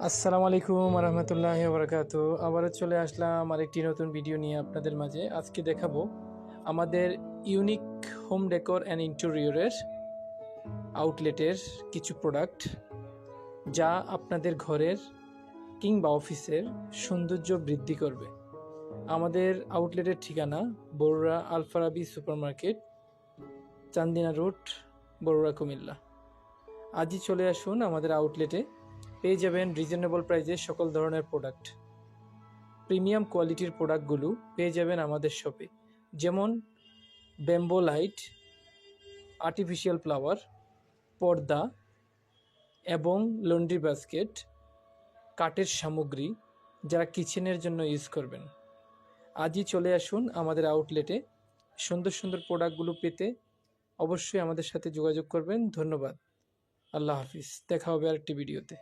আসসালামু আলাইকুম রহমতুল্লাহি ওবরাকাতু। আবারও চলে আসলাম আরেকটি নতুন ভিডিও নিয়ে আপনাদের মাঝে। আজকে দেখাবো আমাদের ইউনিক হোম ডেকোর অ্যান্ড ইন্টেরিয়রের আউটলেটের কিছু প্রোডাক্ট, যা আপনাদের ঘরের কিংবা অফিসের সৌন্দর্য বৃদ্ধি করবে। আমাদের আউটলেটের ঠিকানা বরুড়া আলফারাবি সুপারমার্কেট, চান্দিনা রোড, বরুড়া, কুমিল্লা। আজই চলে আসুন আমাদের আউটলেটে। পেয়ে যাবেন রিজনেবল প্রাইসে সকল ধরনের প্রোডাক্ট। প্রিমিয়াম কোয়ালিটির প্রোডাক্টগুলো পেয়ে যাবেন আমাদের শপে, যেমন ব্যাম্বো লাইট, আর্টিফিশিয়াল ফ্লাওয়ার, পর্দা এবং লন্ড্রি বাস্কেট, কাঠের সামগ্রী যারা কিচেনের জন্য ইউজ করবেন। আজই চলে আসুন আমাদের আউটলেটে। সুন্দর সুন্দর প্রোডাক্টগুলো পেতে অবশ্যই আমাদের সাথে যোগাযোগ করবেন। ধন্যবাদ। আল্লাহ হাফিজ। দেখা হবে আরেকটি ভিডিওতে।